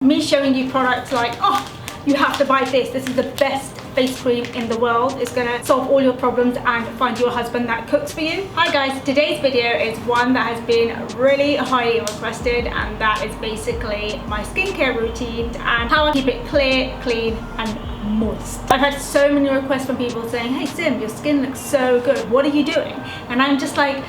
me showing you products like, oh, you have to buy this is the best face cream in the world, it's gonna solve all your problems and find you a husband that cooks for you. Hi guys, today's video is one that has been really highly requested, and that is basically my skincare routine and how I keep it clear, clean and moist. I've had so many requests from people saying, hey Sim, your skin looks so good, what are you doing? And I'm just like,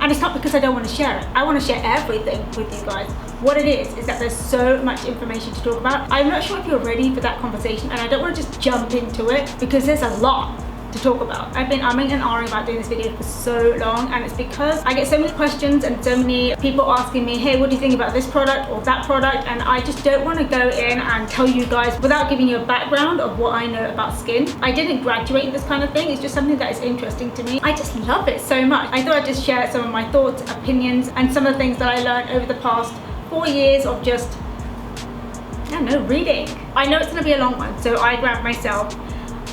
and it's not because I don't want to share it. I want to share everything with you guys. What it is that there's so much information to talk about. I'm not sure if you're ready for that conversation, and I don't want to just jump into it because there's a lot to talk about. I've been umming and ahhing about doing this video for so long, and it's because I get so many questions and so many people asking me, hey, what do you think about this product or that product? And I just don't want to go in and tell you guys without giving you a background of what I know about skin. I didn't graduate in this kind of thing. It's just something that is interesting to me. I just love it so much. I thought I'd just share some of my thoughts, opinions, and some of the things that I learned over the past 4 years of just, I don't know, reading. I know it's gonna be a long one, so I grabbed myself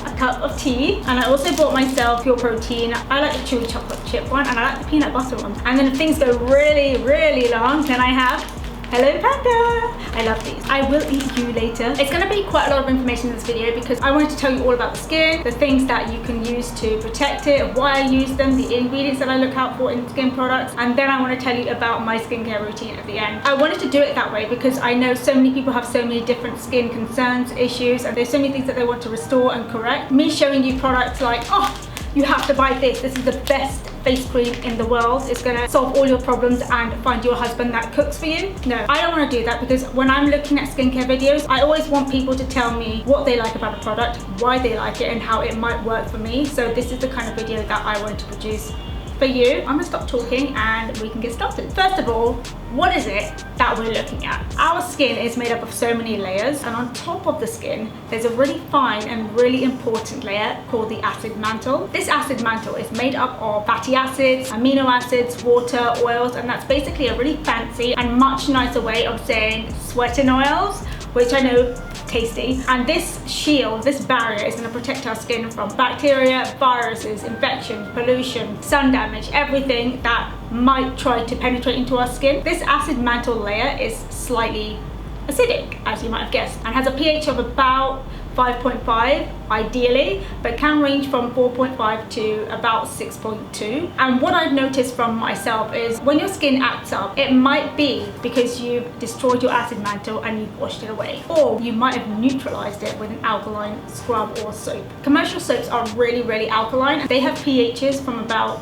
a cup of tea, and I also bought myself pure protein. I like the chewy chocolate chip one, and I like the peanut butter one. And then if things go really, really long, then I have Hello Panda. I love these. I will eat you later. It's going to be quite a lot of information in this video because I wanted to tell you all about the skin, the things that you can use to protect it, why I use them, the ingredients that I look out for in skin products, and then I want to tell you about my skincare routine at the end. I wanted to do it that way because I know so many people have so many different skin concerns, issues, and there's so many things that they want to restore and correct. Me showing you products like, oh, you have to buy this is the best face cream in the world, it's gonna solve all your problems and find you a husband that cooks for you. No, I don't want to do that, because when I'm looking at skincare videos, I always want people to tell me what they like about a product, why they like it, and how it might work for me. So this is the kind of video that I want to produce for you. I'm gonna stop talking and we can get started. First of all, what is it that we're looking at? Our skin is made up of so many layers, and on top of the skin there's a really fine and really important layer called the acid mantle. This acid mantle is made up of fatty acids, amino acids, water, oils, and that's basically a really fancy and much nicer way of saying sweating oils, which I know tasty. And this shield, this barrier, is going to protect our skin from bacteria, viruses, infections, pollution, sun damage, everything that might try to penetrate into our skin. This acid mantle layer is slightly acidic, as you might have guessed, and has a pH of about 5.5 ideally, but can range from 4.5 to about 6.2. And what I've noticed from myself is when your skin acts up, it might be because you've destroyed your acid mantle and you've washed it away, or you might have neutralized it with an alkaline scrub or soap. Commercial soaps are really, really alkaline. They have pHs from about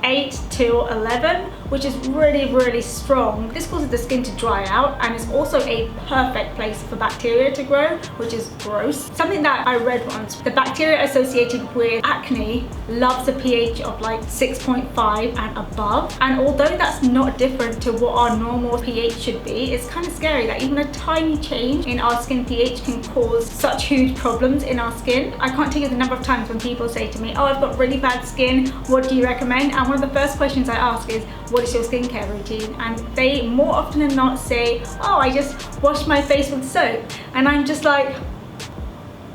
8 to 11, which is really, really strong. This causes the skin to dry out, and it's also a perfect place for bacteria to grow, which is gross. Something that I read once, the bacteria associated with acne loves a pH of like 6.5 and above. And although that's not different to what our normal pH should be, it's kind of scary that even a tiny change in our skin pH can cause such huge problems in our skin. I can't tell you the number of times when people say to me, oh, I've got really bad skin, what do you recommend? And one of the first questions I ask is, what is your skincare routine? And they more often than not say, oh, I just wash my face with soap. And I'm just like,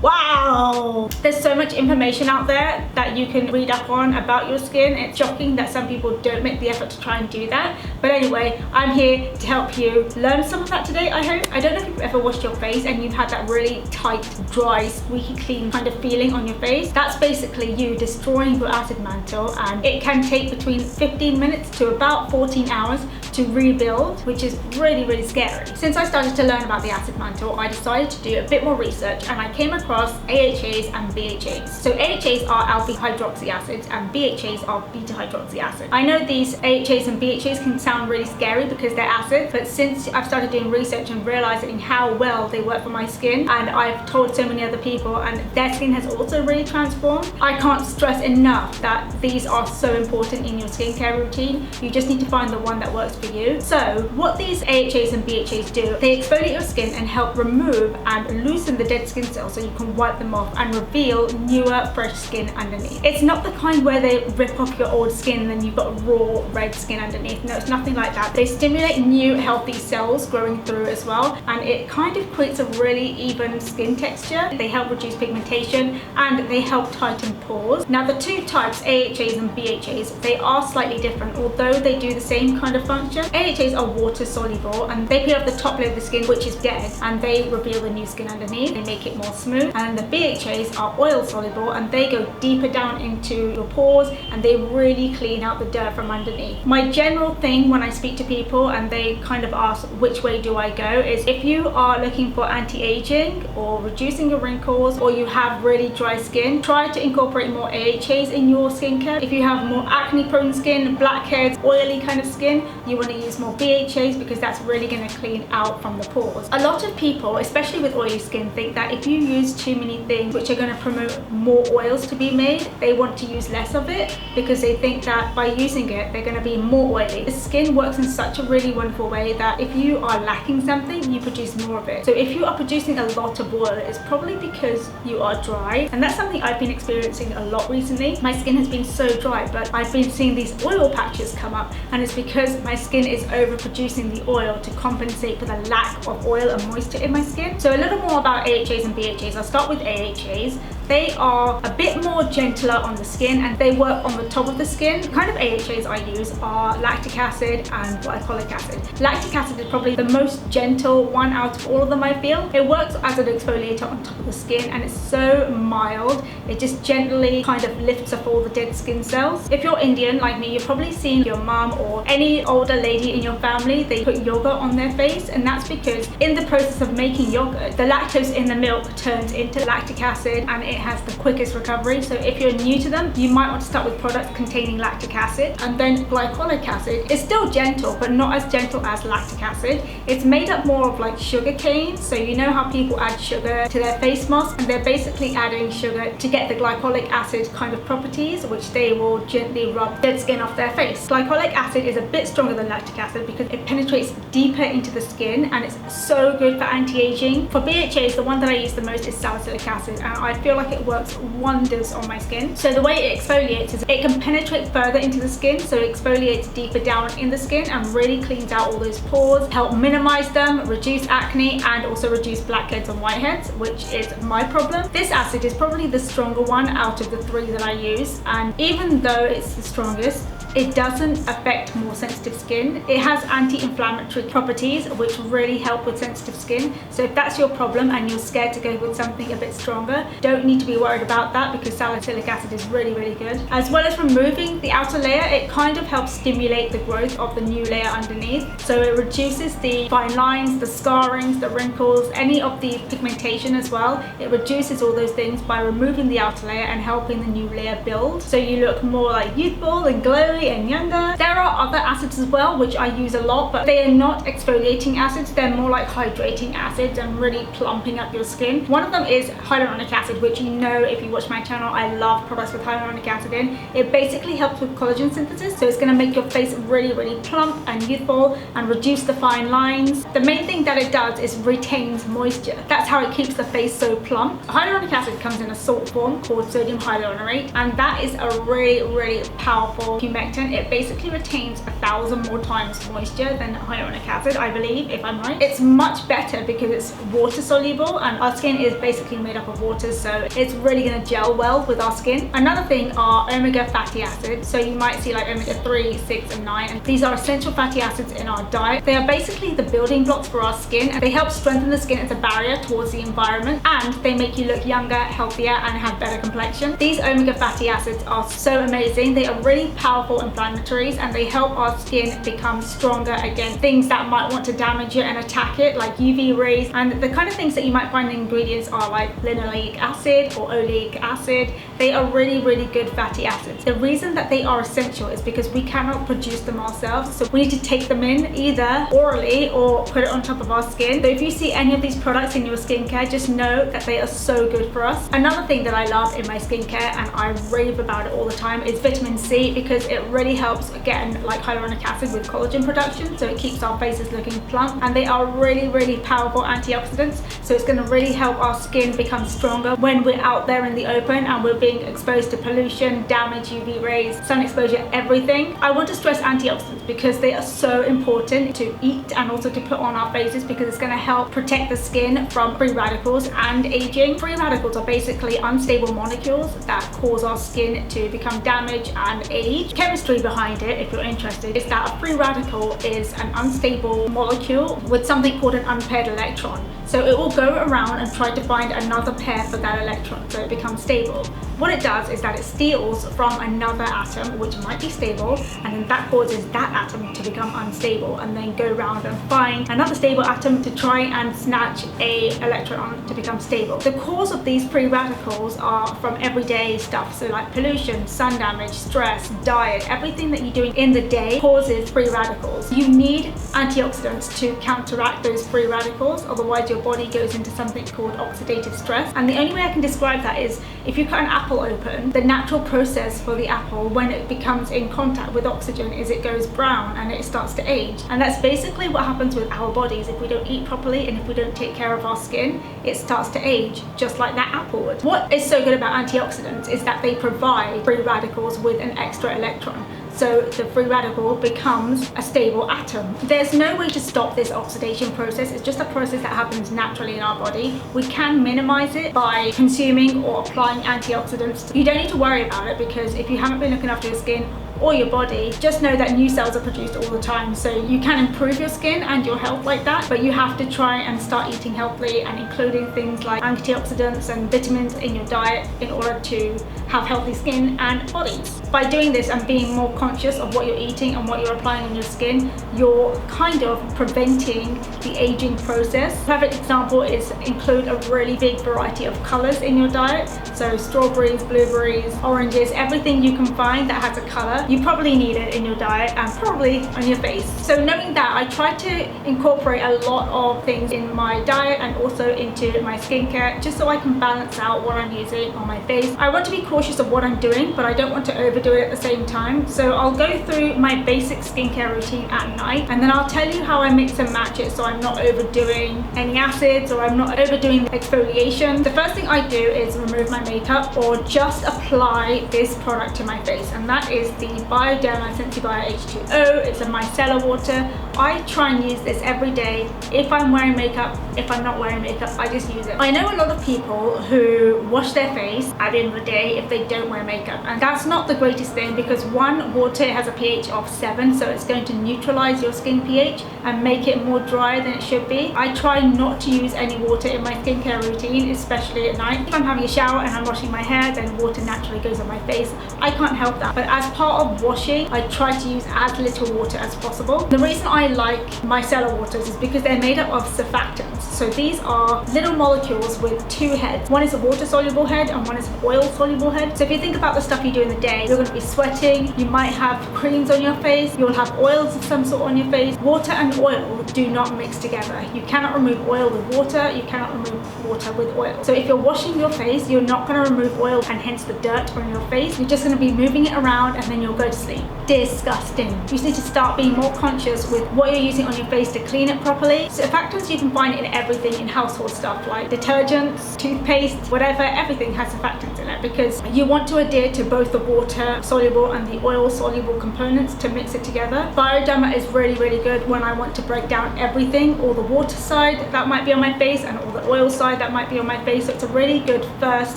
wow! There's so much information out there that you can read up on about your skin. It's shocking that some people don't make the effort to try and do that. But anyway, I'm here to help you learn some of that today, I hope. I don't know if you've ever washed your face and you've had that really tight, dry, squeaky clean kind of feeling on your face. That's basically you destroying your acid mantle, and it can take between 15 minutes to about 14 hours to rebuild, which is really, really scary. Since I started to learn about the acid mantle, I decided to do a bit more research, and I came across AHAs and BHAs. So AHAs are alpha hydroxy acids and BHAs are beta hydroxy acid. I know these AHAs and BHAs can sound really scary because they're acids, but since I've started doing research and realizing how well they work for my skin, and I've told so many other people and their skin has also really transformed, I can't stress enough that these are so important in your skincare routine. You just need to find the one that works for you. So what these AHAs and BHAs do, they exfoliate your skin and help remove and loosen the dead skin cells so you can wipe them off and reveal newer, fresh skin underneath. It's not the kind where they rip off your old skin and then you've got raw red skin underneath. No, it's nothing like that. They stimulate new healthy cells growing through as well, and it kind of creates a really even skin texture. They help reduce pigmentation and they help tighten pores. Now the two types, AHAs and BHAs, they are slightly different. Although they do the same kind of function, function. AHAs are water soluble and they peel off the top layer of the skin, which is dead, and they reveal the new skin underneath. They make it more smooth. And the BHAs are oil soluble and they go deeper down into your pores and they really clean out the dirt from underneath. My general thing when I speak to people and they kind of ask which way do I go is, if you are looking for anti-aging or reducing your wrinkles, or you have really dry skin, try to incorporate more AHAs in your skincare. If you have more acne prone skin, blackheads, oily kind of skin, you want to use more BHAs because that's really going to clean out from the pores. A lot of people, especially with oily skin, think that if you use too many things which are going to promote more oils to be made, they want to use less of it because they think that by using it they're going to be more oily. The skin works in such a really wonderful way that if you are lacking something, you produce more of it. So if you are producing a lot of oil, it's probably because you are dry, and that's something I've been experiencing a lot recently. My skin has been so dry, but I've been seeing these oil patches come up, and it's because my skin is overproducing the oil to compensate for the lack of oil and moisture in my skin. So a little more about AHAs and BHAs. I'll start with AHAs. They are a bit more gentler on the skin and they work on the top of the skin. The kind of AHAs I use are lactic acid and glycolic acid. Lactic acid is probably the most gentle one out of all of them, I feel. It works as an exfoliator on top of the skin and it's so mild. It just gently kind of lifts up all the dead skin cells. If you're Indian like me, you've probably seen your mum or any older lady in your family, they put yogurt on their face, and that's because in the process of making yogurt, the lactose in the milk turns into lactic acid and it has the quickest recovery. So if you're new to them, you might want to start with products containing lactic acid. And then glycolic acid is still gentle, but not as gentle as lactic acid. It's made up more of like sugar cane. So you know how people add sugar to their face mask, and they're basically adding sugar to get the glycolic acid kind of properties, which they will gently rub dead skin off their face. Glycolic acid is a bit stronger than lactic acid because it penetrates deeper into the skin and it's so good for anti-aging. For BHAs, the one that I use the most is salicylic acid, and I feel like it works wonders on my skin. So the way it exfoliates is it can penetrate further into the skin, so it exfoliates deeper down in the skin and really cleans out all those pores, help minimize them, reduce acne, and also reduce blackheads and whiteheads, which is my problem. This acid is probably the stronger one out of the three that I use, and even though it's the strongest, it doesn't affect more sensitive skin. It has anti-inflammatory properties which really help with sensitive skin. So if that's your problem and you're scared to go with something a bit stronger, don't need to be worried about that because salicylic acid is really, really good. As well as removing the outer layer, it kind of helps stimulate the growth of the new layer underneath. So it reduces the fine lines, the scarrings, the wrinkles, any of the pigmentation as well. It reduces all those things by removing the outer layer and helping the new layer build. So you look more like youthful and glowy and younger. There are other acids as well which I use a lot, but they are not exfoliating acids. They're more like hydrating acids and really plumping up your skin. One of them is hyaluronic acid, which you know if you watch my channel, I love products with hyaluronic acid in. It basically helps with collagen synthesis, so it's going to make your face really, really plump and youthful and reduce the fine lines. The main thing that it does is retains moisture. That's how it keeps the face so plump. Hyaluronic acid comes in a salt form called sodium hyaluronate, and that is a really, really powerful humectant. It basically retains 1,000 more times moisture than hyaluronic acid, I believe, if I'm right. It's much better because it's water soluble, and our skin is basically made up of water, so it's really going to gel well with our skin. Another thing are omega fatty acids. So you might see like omega 3, 6 and 9, and these are essential fatty acids in our diet. They are basically the building blocks for our skin, and they help strengthen the skin as a barrier towards the environment, and they make you look younger, healthier and have better complexion. These omega fatty acids are so amazing. They are really powerful inflammatories and they help our skin become stronger against things that might want to damage it and attack it, like UV rays. And the kind of things that you might find in ingredients are like linoleic acid or oleic acid. They are really, really good fatty acids. The reason that they are essential is because we cannot produce them ourselves, so we need to take them in either orally or put it on top of our skin. So if you see any of these products in your skincare, just know that they are so good for us. Another thing that I love in my skincare, and I rave about it all the time, is vitamin C, because it really helps, again, like hyaluronic acid, with collagen production, so it keeps our faces looking plump, and they are really, really powerful antioxidants, so it's going to really help our skin become stronger when we're out there in the open and we're being exposed to pollution, damage, UV rays, sun exposure, everything. I want to stress antioxidants because they are so important to eat and also to put on our faces, because it's going to help protect the skin from free radicals and aging. Free radicals are basically unstable molecules that cause our skin to become damaged and age. Chemistry history behind it, if you're interested, is that a free radical is an unstable molecule with something called an unpaired electron. So it will go around and try to find another pair for that electron so it becomes stable. What it does is that it steals from another atom which might be stable, and then that causes that atom to become unstable, and then go around and find another stable atom to try and snatch a electron to become stable. The cause of these free radicals are from everyday stuff, so like pollution, sun damage, stress, diet, everything that you're doing in the day causes free radicals. You need antioxidants to counteract those free radicals, otherwise your body goes into something called oxidative stress. And the only way I can describe that is if you cut an apple open, the natural process for the apple when it becomes in contact with oxygen is it goes brown and it starts to age. And that's basically what happens with our bodies. If we don't eat properly and if we don't take care of our skin, it starts to age just like that apple would. What is so good about antioxidants is that they provide free radicals with an extra electron. So the free radical becomes a stable atom. There's no way to stop this oxidation process. It's just a process that happens naturally in our body. We can minimize it by consuming or applying antioxidants. You don't need to worry about it, because if you haven't been looking after your skin or your body, just know that new cells are produced all the time. So you can improve your skin and your health like that, but you have to try and start eating healthily and including things like antioxidants and vitamins in your diet in order to have healthy skin and bodies. By doing this and being more conscious of what you're eating and what you're applying on your skin, you're kind of preventing the aging process. A perfect example is include a really big variety of colors in your diet. So strawberries, blueberries, oranges, everything you can find that has a color, you probably need it in your diet and probably on your face. So knowing that, I try to incorporate a lot of things in my diet and also into my skincare, just so I can balance out what I'm using on my face. I want to be cautious of what I'm doing, but I don't want to overdo it at the same time. So I'll go through my basic skincare routine at night, and then I'll tell you how I mix and match it so I'm not overdoing any acids or I'm not overdoing the exfoliation. The first thing I do is remove my makeup or just apply this product to my face, and that is the Bioderma Sensibio H2O. It's a micellar water. I try and use this every day. If I'm wearing makeup, if I'm not wearing makeup, I just use it. I know a lot of people who wash their face at the end of the day if they don't wear makeup, and that's not the greatest thing, because one, water has a pH of 7, so it's going to neutralize your skin pH and make it more dry than it should be. I try not to use any water in my skincare routine, especially at night. If I'm having a shower and I'm washing my hair, then water naturally goes on my face. I can't help that, but as part of washing, I try to use as little water as possible. The reason I like micellar waters is because they're made up of surfactants. So these are little molecules with two heads. One is a water soluble head and one is an oil soluble head. So if you think about the stuff you do in the day, you're going to be sweating, you might have creams on your face, you'll have oils of some sort on your face. Water and oil do not mix together. You cannot remove oil with water, you cannot remove water with oil. So if you're washing your face, you're not going to remove oil and hence the dirt on your face. You're just going to be moving it around and then you'll go to sleep. Disgusting. You just need to start being more conscious with what you're using on your face to clean it properly. Surfactants you can find in everything, in household stuff like detergents, toothpaste, whatever, everything has surfactants in it, because you want to adhere to both the water soluble and the oil soluble components to mix it together. Bioderma is really, really good when I want to break down everything, all the water side that might be on my face and all the oil side that might be on my face. So it's a really good first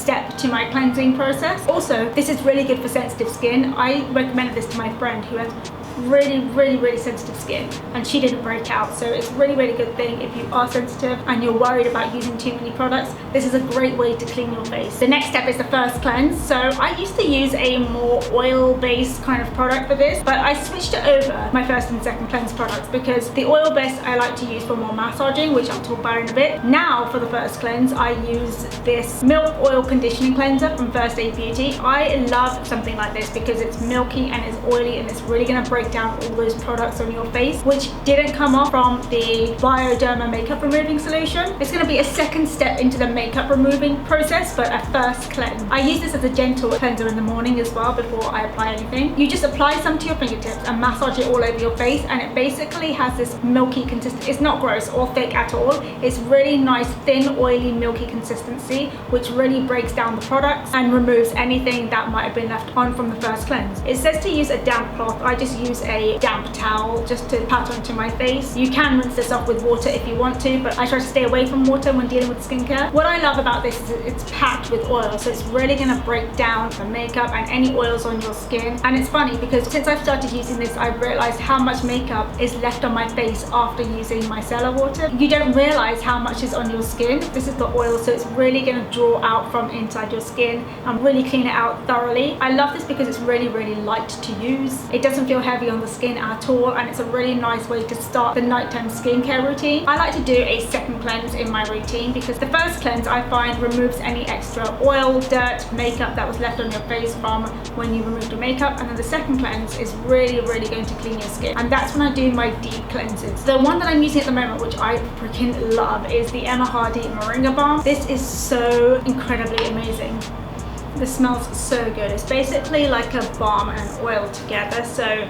step to my cleansing process. Also, this is really good for sensitive skin. I recommended this to my friend who has really sensitive skin and she didn't break out. So it's really good thing if you are sensitive and you're worried about using too many products. This is a great way to clean your face. The next step is the first cleanse. So I used to use a more oil based kind of product for this, but I switched it over my first and second cleanse products because the oil based I like to use for more massaging, which I'll talk about in a bit. Now for the first cleanse I use this milk oil conditioning cleanser from First Aid Beauty. I love something like this because it's milky and it's oily and it's really going to break down all those products on your face which didn't come off from the Bioderma makeup removing solution. It's going to be a second step into the makeup removing process, but a first cleanse. I use this as a gentle cleanser in the morning as well before I apply anything. You just apply some to your fingertips and massage it all over your face, and it basically has this milky consistency. It's not gross or thick at all. It's really nice, thin, oily, milky consistency, which really breaks down the products and removes anything that might have been left on from the first cleanse. It says to use a damp cloth. I just use use a damp towel just to pat onto my face. You can rinse this off with water if you want to, but I try to stay away from water when dealing with skincare. What I love about this is it's packed with oil, so it's really going to break down the makeup and any oils on your skin. And it's funny because since I've started using this, I've realized how much makeup is left on my face after using micellar water. You don't realize how much is on your skin. This is the oil, so it's really going to draw out from inside your skin and really clean it out thoroughly. I love this because it's really light to use. It doesn't feel heavy on the skin at all, and it's a really nice way to start the nighttime skincare routine. I like to do a second cleanse in my routine because the first cleanse I find removes any extra oil, dirt, makeup that was left on your face from when you removed your makeup, and then the second cleanse is really going to clean your skin, and that's when I do my deep cleanses. The one that I'm using at the moment, which I freaking love, is the AHAs Moringa Balm. This is so incredibly amazing. This smells so good. It's basically like a balm and oil together, so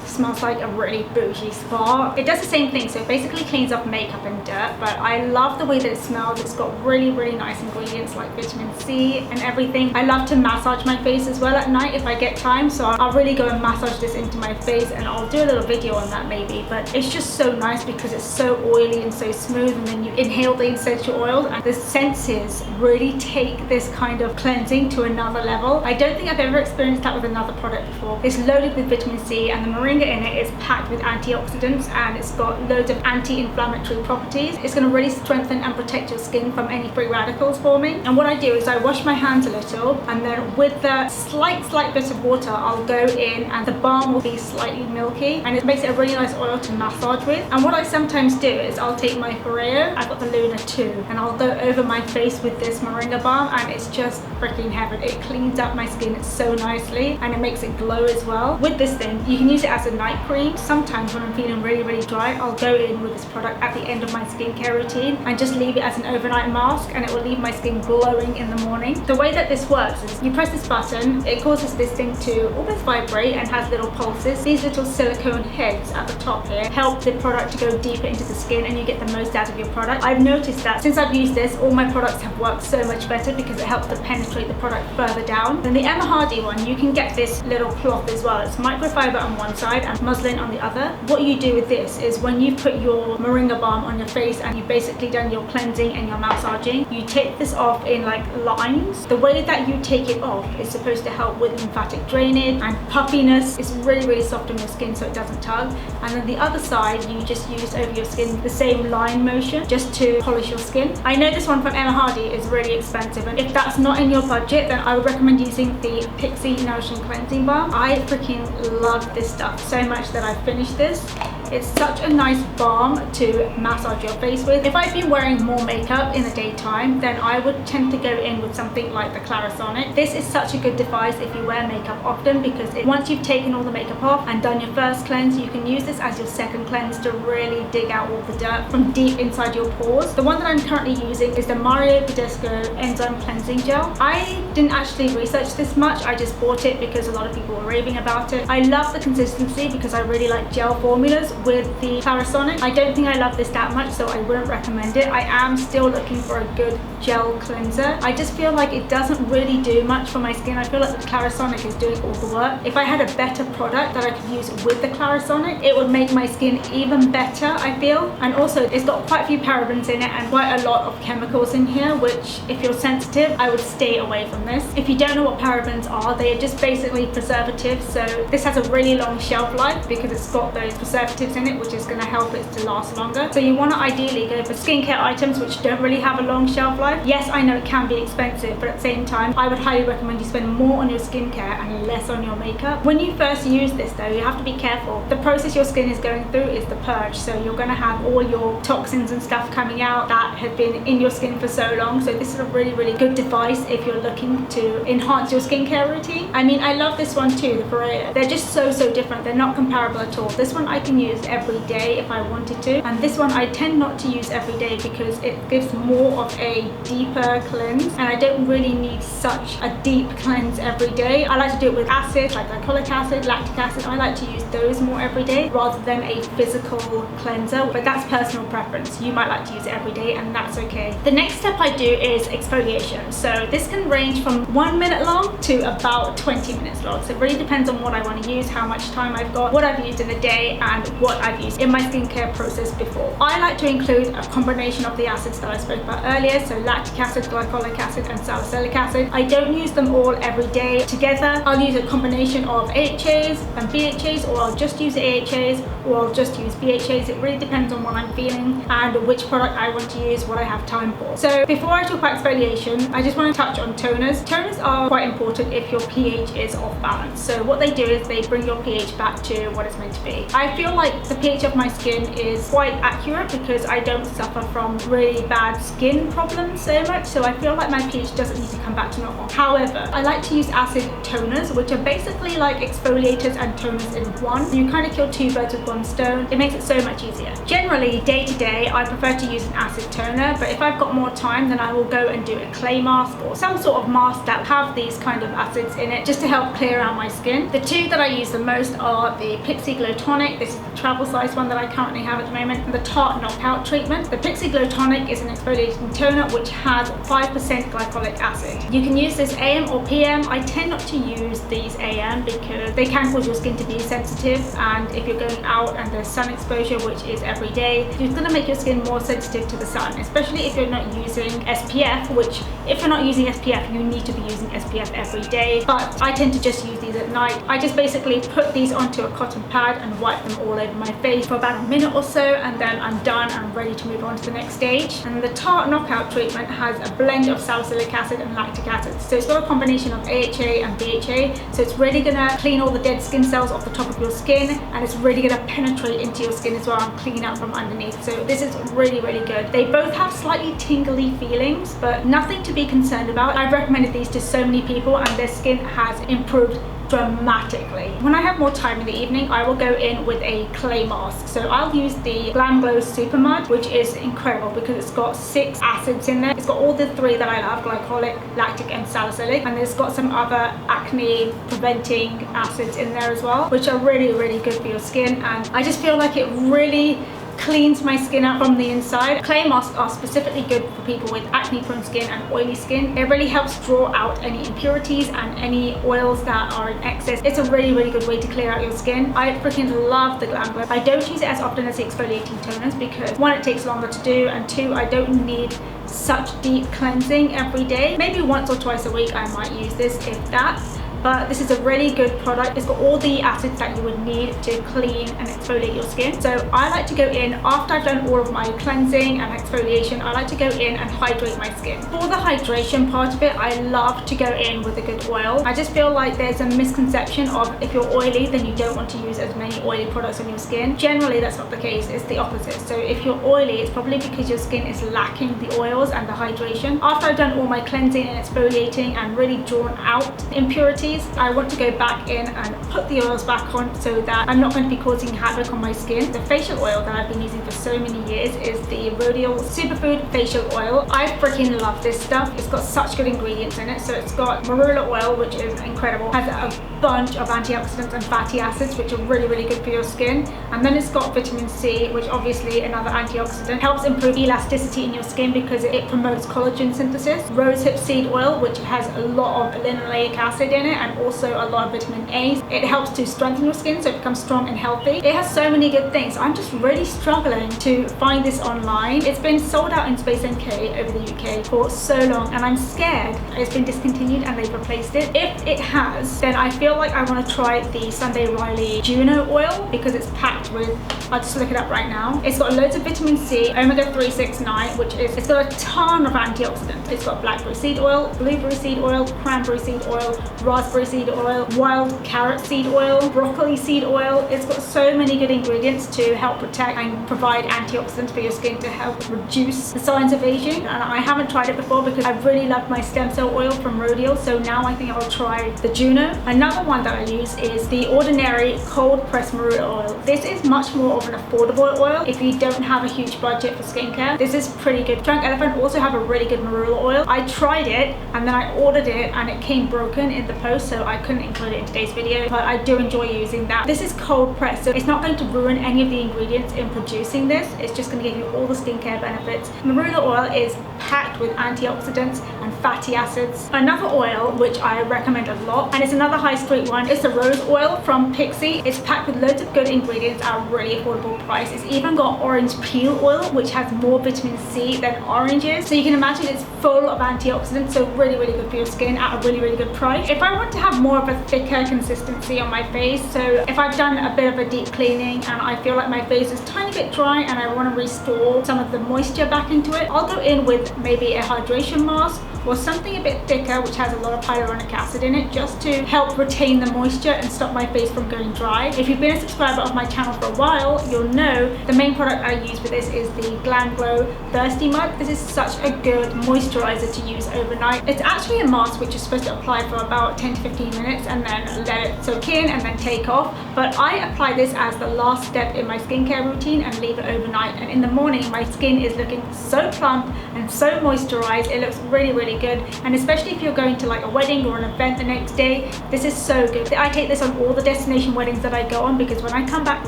smells like a really bougie spa. It does the same thing, so it basically cleans off makeup and dirt, but I love the way that it smells. It's got really nice ingredients like vitamin C and everything. I love to massage my face as well at night if I get time, so I'll really go and massage this into my face, and I'll do a little video on that maybe. But it's just so nice because it's so oily and so smooth, and then you inhale the essential oils, and the senses really take this kind of cleansing to another level. I don't think I've ever experienced that with another product before. It's loaded with vitamin C, and the moringa in it is packed with antioxidants, and it's got loads of anti-inflammatory properties. It's going to really strengthen and protect your skin from any free radicals forming. And what I do is I wash my hands a little, and then with the slight bit of water I'll go in, and the balm will be slightly milky, and it makes it a really nice oil to massage with. And what I sometimes do is I'll take my Foreo, I've got the Luna 2, and I'll go over my face with this moringa balm, and it's just freaking heaven. It cleans up my skin so nicely, and it makes it glow as well. With this thing, you can use it as a night cream. Sometimes when I'm feeling really dry, I'll go in with this product at the end of my skincare routine and just leave it as an overnight mask, and it will leave my skin glowing in the morning. The way that this works is you press this button, it causes this thing to almost vibrate and has little pulses. These little silicone heads at the top here help the product to go deeper into the skin, and you get the most out of your product. I've noticed that since I've used this, all my products have worked so much better because it helps to penetrate the product further down. Then the AHAs one, you can get this little cloth as well. It's microfiber on one side and muslin on the other. What you do with this is when you put your moringa balm on your face and you've basically done your cleansing and your massaging, you take this off in like lines. The way that you take it off is supposed to help with lymphatic drainage and puffiness. It's really soft on your skin so it doesn't tug. And then the other side you just use over your skin the same line motion just to polish your skin. I know this one from AHAs is really expensive, and if that's not in your budget, then I would recommend using the Pixie Nourishing Cleansing Balm. I freaking love this stuff so much that I finished this. It's such a nice balm to massage your face with. If I've been wearing more makeup in the daytime, then I would tend to go in with something like the Clarisonic. This is such a good device if you wear makeup often, because once you've taken all the makeup off and done your first cleanse, you can use this as your second cleanse to really dig out all the dirt from deep inside your pores. The one that I'm currently using is the Mario Badescu Enzyme Cleansing Gel. I didn't actually research this much, I just bought it because a lot of people were raving about it. I love the consistency because I really like gel formulas with the Clarisonic. I don't think I love this that much, so I wouldn't recommend it. I am still looking for a good gel cleanser. I just feel like it doesn't really do much for my skin. I feel like the Clarisonic is doing all the work. If I had a better product that I could use with the Clarisonic, it would make my skin even better, I feel. And also it's got quite a few parabens in it and quite a lot of chemicals in here, which if you're sensitive, I would stay away from this. If you don't know what parabens are, they are just basically preservatives. So this has a really long shelf life because it's got those preservatives in it, which is going to help it to last longer. So you want to ideally go for skincare items which don't really have a long shelf life. Yes, I know it can be expensive, but at the same time, I would highly recommend you spend more on your skincare and less on your makeup. When you first use this though, you have to be careful. The process your skin is going through is the purge, so you're going to have all your toxins and stuff coming out that have been in your skin for so long. So this is a really good device if you're looking to enhance your skincare routine. I mean, I love this one too, the Foreo. They're just so different. They're not comparable at all. This one I can use use every day if I wanted to, and this one I tend not to use every day because it gives more of a deeper cleanse, and I don't really need such a deep cleanse every day. I like to do it with acids like glycolic acid, lactic acid. I like to use those more every day rather than a physical cleanser, but that's personal preference. You might like to use it every day, and that's okay. The next step I do is exfoliation. So this can range from 1 minute long to about 20 minutes long. So it really depends on what I want to use, how much time I've got, what I've used in the day, and what I've used in my skincare process before. I like to include a combination of the acids that I spoke about earlier, so lactic acid, glycolic acid, and salicylic acid. I don't use them all every day together. I'll use a combination of AHAs and BHAs, or I'll just use AHAs, or I'll just use BHAs. It really depends on what I'm feeling and which product I want to use, what I have time for. So before I talk about exfoliation, I just want to touch on toners. Toners are quite important if your pH is off balance. So what they do is they bring your pH back to what it's meant to be. I feel like the pH of my skin is quite accurate because I don't suffer from really bad skin problems so much, so I feel like my pH doesn't need to come back to normal. However, I like to use acid toners, which are basically like exfoliators and toners in one. You kind of kill two birds with one stone. It makes it so much easier. Generally, day to day, I prefer to use an acid toner, but if I've got more time, then I will go and do a clay mask or some sort of mask that have these kind of acids in it just to help clear out my skin. The two that I use the most are the Pixie Glow Tonic. This is the travel size one that I currently have at the moment, and the Tarte Knockout treatment. The Pixie Glow Tonic is an exfoliating toner which has 5% glycolic acid. You can use this AM or PM. I tend not to use these AM because they can cause your skin to be sensitive, and if you're going out and there's sun exposure, which is every day, it's going to make your skin more sensitive to the sun, especially if you're not using SPF, which if you're not using SPF, you need to be using SPF every day, but I tend to just use these at night. I just basically put these onto a cotton pad and wipe them all over my face for about a minute or so, and then I'm done and ready to move on to the next stage. And the Tarte Knockout treatment has a blend of salicylic acid and lactic acid, so it's got a combination of AHA and BHA, so it's really gonna clean all the dead skin cells off the top of your skin, and it's really gonna penetrate into your skin as well and clean out from underneath. So this is really, really good. They both have slightly tingly feelings, but nothing to be concerned about. I've recommended these to so many people and their skin has improved dramatically. When I have more time in the evening, I will go in with a clay mask. So I'll use the Glam Glow Super Mud, which is incredible because it's got 6 acids in there. It's got all the 3 that I love, glycolic, lactic, and salicylic, and it's got some other acne preventing acids in there as well, which are really, really good for your skin, and I just feel like it really cleans my skin out from the inside. Clay masks are specifically good for people with acne prone skin and oily skin. It really helps draw out any impurities and any oils that are in excess. It's a really, really good way to clear out your skin. I freaking love the Glam Glow. I don't use it as often as the exfoliating toners because 1, it takes longer to do, and 2, I don't need such deep cleansing every day. Maybe once or twice a week I might use this, if that. But this is a really good product. It's got all the acids that you would need to clean and exfoliate your skin. So I like to go in after I've done all of my cleansing and exfoliation. I like to go in and hydrate my skin. For the hydration part of it, I love to go in with a good oil. I just feel like there's a misconception of if you're oily, then you don't want to use as many oily products on your skin. Generally, that's not the case. It's the opposite. So if you're oily, it's probably because your skin is lacking the oils and the hydration. After I've done all my cleansing and exfoliating and really drawn out impurities, I want to go back in and put the oils back on so that I'm not going to be causing havoc on my skin. The facial oil that I've been using for so many years is the Rodial Superfood Facial Oil. I freaking love this stuff. It's got such good ingredients in it. So it's got marula oil, which is incredible. Has a bunch of antioxidants and fatty acids, which are really, really good for your skin. And then it's got vitamin C, which obviously another antioxidant, helps improve elasticity in your skin because it promotes collagen synthesis. Rosehip seed oil, which has a lot of linoleic acid in it and also a lot of vitamin A. It helps to strengthen your skin so it becomes strong and healthy. It has so many good things. I'm just really struggling to find this online. It's been sold out in Space NK over the UK for so long, and I'm scared it's been discontinued and they've replaced it. If it has, then I feel like I want to try the Sunday Riley Juno oil because it's packed with, I'll just look it up right now. It's got loads of vitamin C, omega 369, which is, it's got a ton of antioxidants. It's got blackberry seed oil, blueberry seed oil, cranberry seed oil, raspberry raspberry seed oil, wild carrot seed oil, broccoli seed oil. It's got so many good ingredients to help protect and provide antioxidants for your skin to help reduce the signs of aging. And I haven't tried it before because I really loved my stem cell oil from Rodial, so now I think I'll try the Juno. Another one that I use is the Ordinary cold pressed marula oil. This is much more of an affordable oil if you don't have a huge budget for skincare. This is pretty good. Drunk Elephant also have a really good marula oil. I tried it and then I ordered it and it came broken in the post, so I couldn't include it in today's video, but I do enjoy using that. This is cold pressed, so it's not going to ruin any of the ingredients in producing this. It's just going to give you all the skincare benefits. Marula oil is packed with antioxidants and fatty acids. Another oil which I recommend a lot, and it's another high street one, is the rose oil from Pixi. It's packed with loads of good ingredients at a really affordable price. It's even got orange peel oil, which has more vitamin C than oranges, so you can imagine it's full of antioxidants, so really good for your skin at a really good price. If I want to have more of a thicker consistency on my face, so if I've done a bit of a deep cleaning and I feel like my face is a tiny bit dry and I want to restore some of the moisture back into it, I'll go in with maybe a hydration mask or something a bit thicker which has a lot of hyaluronic acid in it, just to help retain the moisture and stop my face from going dry. If you've been a subscriber of my channel for a while, you'll know the main product I use for this is the Glam Glow Thirsty Mud. This is such a good moisturizer to use overnight. It's actually a mask which is supposed to apply for about 10 to 15 minutes and then let it soak in and then take off, but I apply this as the last step in my skincare routine and leave it overnight, and in the morning my skin is looking so plump and so moisturized. It looks really good, and especially if you're going to like a wedding or an event the next day, this is so good. I take this on all the destination weddings that I go on, because when I come back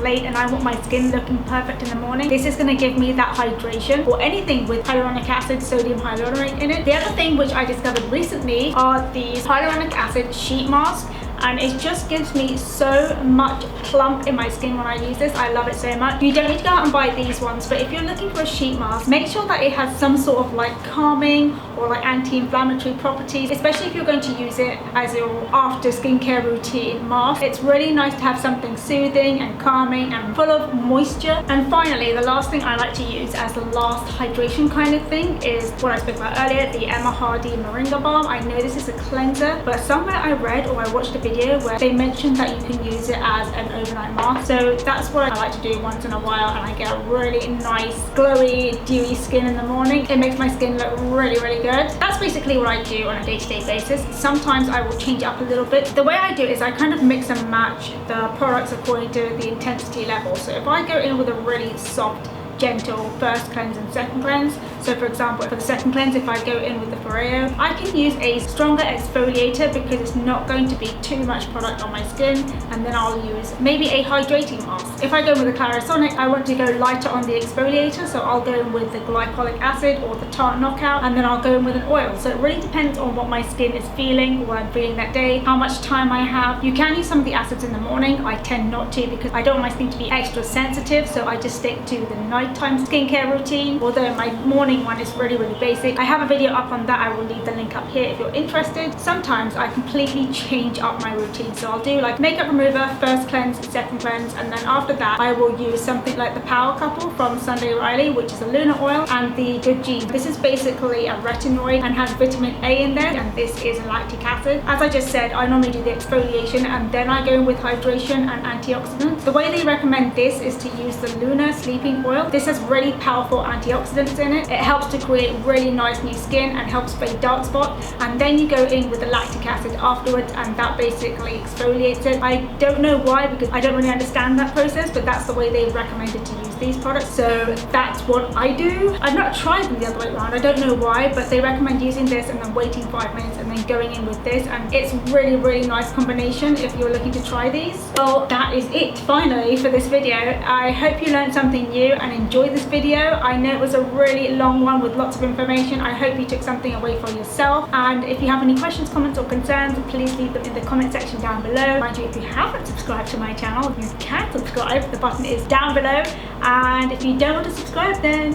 late and I want my skin looking perfect in the morning, this is going to give me that hydration, or anything with hyaluronic acid, sodium hyaluronate in it. The other thing which I discovered recently are these hyaluronic acid sheet masks, and it just gives me so much plump in my skin when I use this. I love it so much. You don't need to go out and buy these ones, but if you're looking for a sheet mask, make sure that it has some sort of like calming or like anti-inflammatory properties, especially if you're going to use it as your after skincare routine mask. It's really nice to have something soothing and calming and full of moisture. And finally, the last thing I like to use as the last hydration kind of thing is what I spoke about earlier, the Emma Hardy Moringa Balm. I know this is a cleanser, but somewhere I read or I watched a video where they mentioned that you can use it as an overnight mask, so that's what I like to do once in a while, and I get a really nice glowy dewy skin in the morning. It makes my skin look really good. That's basically what I do on a day-to-day basis. Sometimes I will change it up a little bit. The way I do it is I kind of mix and match the products according to the intensity level. So if I go in with a really soft, gentle first cleanse and second cleanse, so for example for the second cleanse, if I go in with the Foreo, I can use a stronger exfoliator because it's not going to be too much product on my skin, and then I'll use maybe a hydrating mask. If I go with the Clarisonic, I want to go lighter on the exfoliator, so I'll go in with the glycolic acid or the tart knockout, and then I'll go in with an oil. So it really depends on what my skin is feeling, what I'm feeling that day, how much time I have. You can use some of the acids in the morning. I tend not to because I don't want my skin to be extra sensitive, so I just stick to the nighttime skincare routine, although my morning one is really basic. I have a video up on that. I will leave the link up here if you're interested. Sometimes I completely change up my routine, so I'll do like makeup remover, first cleanse, second cleanse, and then after that I will use something like the Power Couple from Sunday Riley, which is a lunar oil, and the Good Genes. This is basically a retinoid and has vitamin A in there, and this is a lactic acid. As I just said, I normally do the exfoliation and then I go in with hydration and antioxidants. The way they recommend this is to use the Lunar Sleeping Oil. This has really powerful antioxidants in it. It helps to create really nice new skin and helps fade dark spots, and then you go in with the lactic acid afterwards, and that basically exfoliates it. I don't know why, because I don't really understand that process, but that's the way they've recommended to use these products, so that's what I do. I've not tried them the other way around. I don't know why, but they recommend using this and then waiting 5 minutes and then going in with this, and it's really nice combination if you're looking to try these. Well, that is it finally for this video. I hope you learned something new and enjoyed this video. I know it was a really long one with lots of information. I hope you took something away for yourself, and if you have any questions, comments or concerns, please leave them in the comment section down below. Mind you, if you haven't subscribed to my channel, you can subscribe. The button is down below, and if you don't want to subscribe, then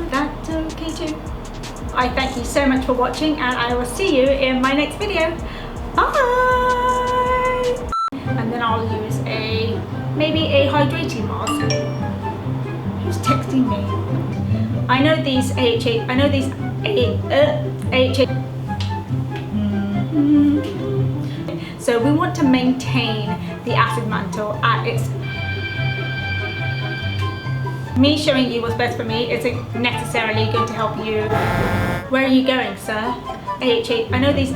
that's okay too. I thank you so much for watching, and I will see you in my next video. Bye! And then I'll use maybe a hydrating mask. Who's texting me? I know these AHA, I know these AHA. So we want to maintain the acid mantle at its. Me showing you what's best for me isn't necessarily going to help you. Where are you going, sir? AHA. I know these.